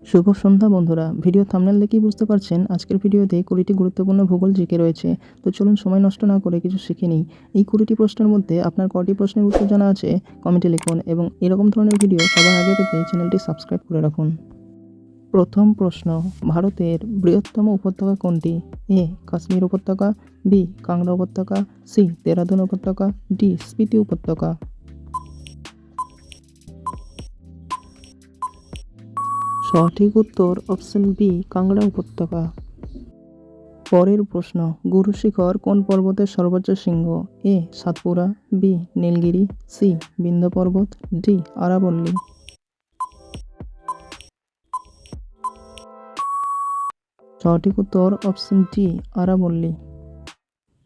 শুভ সন্ধ্যা বন্ধুরা। Video thumbnail দেখেই বুঝতে পারছেন আজকের ভিডিওতে 20টি গুরুত্বপূর্ণ ভূগোল জিকে রয়েছে। তো চলুন সময় নষ্ট না করে কিছু শিখে নিই। এই 20টি প্রশ্নের মধ্যে আপনার কটি প্রশ্নের উত্তর জানা আছে কমেন্টে লিখুন এবং এরকম ধরনের ভিডিও সবার আগে পেতে চ্যানেলটি সাবস্ক্রাইব করে রাখুন। প্রথম প্রশ্ন, ভারতের বৃহত্তম উপত্যকা কোনটি? এ কাশ্মীর উপত্যকা, বি কাংড়া উপত্যকা, সি দেরাদুন উপত্যকা, ডি স্পিতি উপত্যকা। সঠিক উত্তর অপশন বি কাংড়া উপত্যকা। পরের প্রশ্ন, গুরু শিখর কোন পর্বতের সর্বোচ্চ শৃঙ্গ? এ সাতপুরা, বি নীলগিরি, সি বিন্ধ্য পর্বত, ডি আরাবল্লী। সঠিক উত্তর অপশন ডি আরাবল্লী।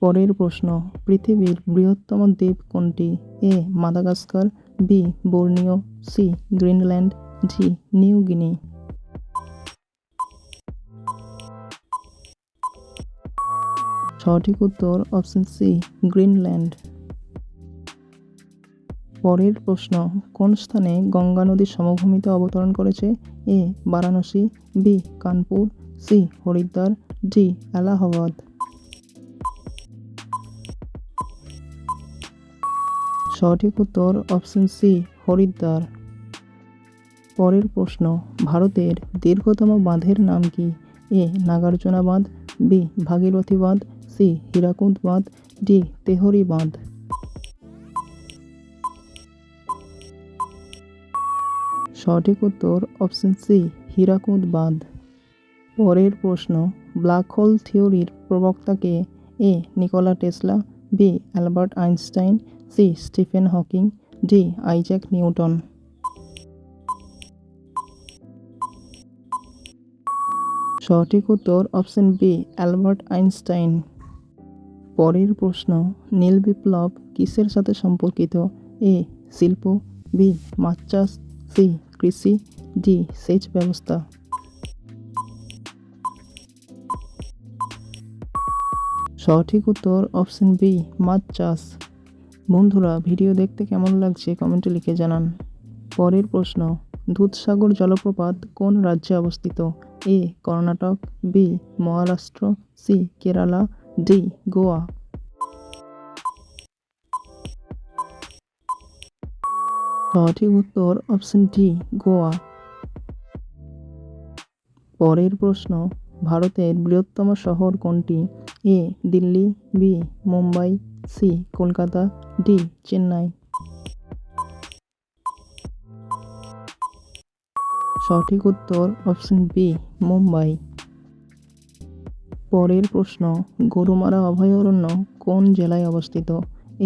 পরের প্রশ্ন, পৃথিবীর বৃহত্তম দ্বীপ কোনটি? A Madagascar, B Borneo, C Greenland, D New Guinea. সঠিক উত্তর অপশন সি গ্রিনল্যান্ড। পরের প্রশ্ন, কোন স্থানে গঙ্গা নদী সমভূমিতে অবতরণ করেছে? A Varanasi, B Kanpur, C Haridwar, D Allahabad. সঠিক উত্তর অপশন সি হরিদ্বার। পরের প্রশ্ন, ভারতের দীর্ঘতম বাঁধের নাম কি? এ নাগার্জুনা বাঁধ, বি ভাগীরথী বাঁধ, সি হীরাকুদ বাঁধ, ডি তেহরি বাঁধ। সঠিক উত্তর অপশন সি হীরাকুদ বাঁধ। পরের প্রশ্ন, ব্ল্যাক হোল থিওরির প্রবক্তা কে? A Nikola Tesla, B Albert Einstein, C Stephen Hawking, D Isaac Newton. সঠিক উত্তর অপশন বি অ্যালবার্ট আইনস্টাইন। পরের প্রশ্ন, নীল বিপ্লব কিসের সাথে সম্পর্কিত? এ শিল্প, বি মাছ চাষ, সি কৃষি, ডি সেচ ব্যবস্থা। সঠিক উত্তর অপশন বি মাছ চাষ। বন্ধুরা, ভিডিও দেখতে কেমন লাগছে কমেন্টে লিখে জানান। পরের প্রশ্ন, দুধসাগর জলপ্রপাত কোন রাজ্যে অবস্থিত? A Karnataka, B Maharashtra, C Kerala, D Goa. সঠিক উত্তর অপশন ডি গোয়া। পরের প্রশ্ন, ভারতের বৃহত্তম শহর কোনটি? A Delhi, B Mumbai, C Kolkata, D Chennai. সঠিক উত্তর অপশন বি মুম্বাই। পরের প্রশ্ন, গরুমারা অভয়ারণ্য কোন জেলায় অবস্থিত?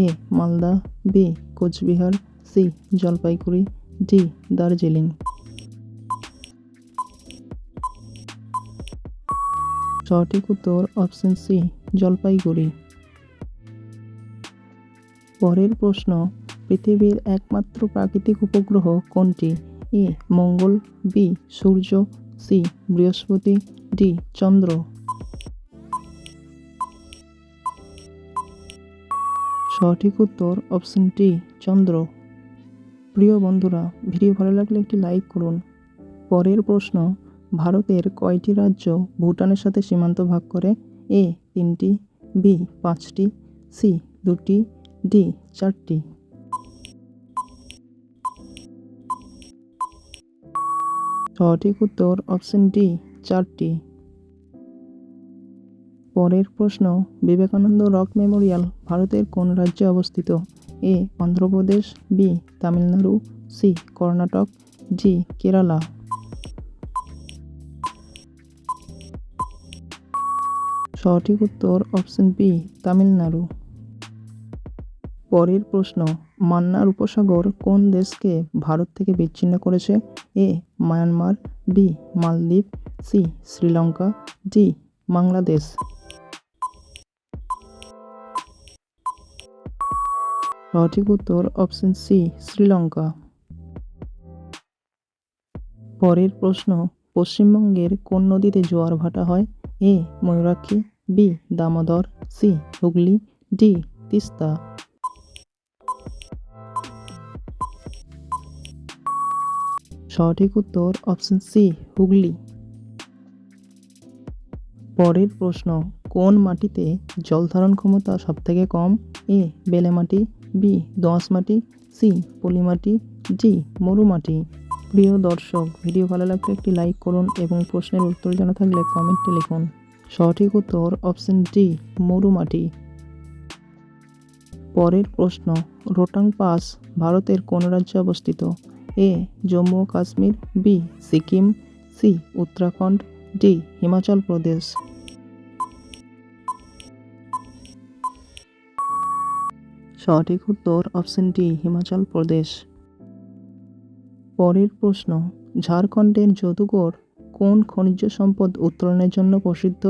A Malda, B Cooch Behar, C Jalpaiguri, D Darjeeling. সঠিক উত্তর অপশন সি জলপাইগুড়ি। পরের প্রশ্ন, পৃথিবীর একমাত্র প্রাকৃতিক উপগ্রহ কোনটি? এ মঙ্গল, বি সূর্য, সি বৃহস্পতি, ডি চন্দ্র। সঠিক উত্তর অপশন ডি চন্দ্র। প্রিয় বন্ধুরা, ভিডিও ভালো লাগলে একটি লাইক করুন। পরের প্রশ্ন, ভারতের কয়টি রাজ্য ভুটানের সাথে সীমান্ত ভাগ করে? এ 3টি, বি 5টি, সি 2টি, ডি 4টি। সঠিক উত্তর অপশন ডি 4টি। পরের প্রশ্ন, বিবেকানন্দ রক মেমোরিয়াল ভারতের কোন রাজ্যে অবস্থিত? A Andhra Pradesh, B Tamil Nadu, C Karnataka, D Kerala. সঠিক উত্তর অপশন বি তামিলনাড়ু। পরের প্রশ্ন, মান্নার উপসাগর কোন দেশকে ভারত থেকে বিচ্ছিন্ন করেছে? এ মায়ানমার, বি মালদ্বীপ, সি শ্রীলঙ্কা, ডি বাংলাদেশ। সঠিক উত্তর অপশন সি শ্রীলঙ্কা। পরের প্রশ্ন, পশ্চিমবঙ্গের কোন নদীতে জোয়ার ভাটা হয়? A Mayurakshi, B Damodar, C Hooghly, D Teesta. সঠিক উত্তর অপশন সি হুগলি। পরের প্রশ্ন, কোন মাটিতে জল ধারণ ক্ষমতা সবথেকে কম? এ বেলে মাটি, বি দোআঁশ মাটি, সি পলি মাটি, ডি মরু মাটি। প্রিয় দর্শক, ভিডিও ভালো লাগলে একটি লাইক করুন এবং প্রশ্নের উত্তর জানা থাকলে কমেন্টে লিখুন। সঠিক উত্তর অপশন ডি মরু মাটি। পরের প্রশ্ন, রোটাং পাস ভারতের কোন রাজ্যে অবস্থিত? এ জম্মু ও Kashmir, B Sikkim, C Uttarakhand, D Himachal Pradesh. সঠিক উত্তর অপশন ডি হিমাচল প্রদেশ। পরের প্রশ্ন, ঝাড়খণ্ডের যদুগড় কোন খনিজ সম্পদ উত্তোলনের জন্য প্রসিদ্ধ?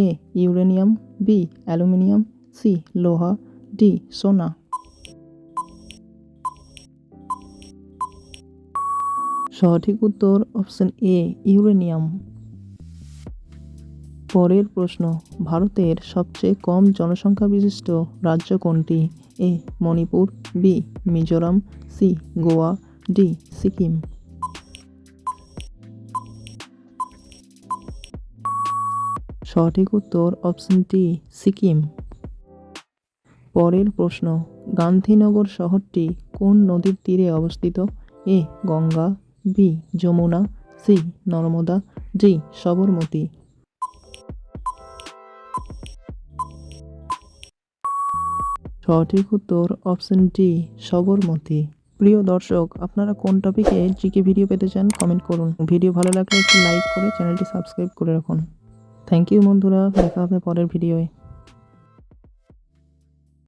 এ ইউরেনিয়াম, বি অ্যালুমিনিয়াম, সি লোহা, ডি সোনা। সঠিক উত্তর অপশন এ ইউরেনিয়াম। পরের প্রশ্ন, ভারতের সবচেয়ে কম জনসংখ্যা বিশিষ্ট রাজ্য কোনটি? A Manipur, B Mizoram, C Goa, D Sikkim. সঠিক উত্তর অপশন ডি সিকিম। পরের প্রশ্ন, গান্ধীনগর শহরটি কোন নদীর তীরে অবস্থিত? A Ganga, B Yamuna, C Narmada, D Sabarmati. সঠিক উত্তর অপশন ডি সবরমতী। প্রিয় দর্শক, আপনারা কোন টপিকে জিকে ভিডিও পেতে চান কমেন্ট করুন। ভিডিও ভালো লাগলে একটি লাইক করে চ্যানেলটি সাবস্ক্রাইব করে রাখুন। থ্যাংক ইউ বন্ধুরা, দেখা হবে পরের ভিডিওয়ে।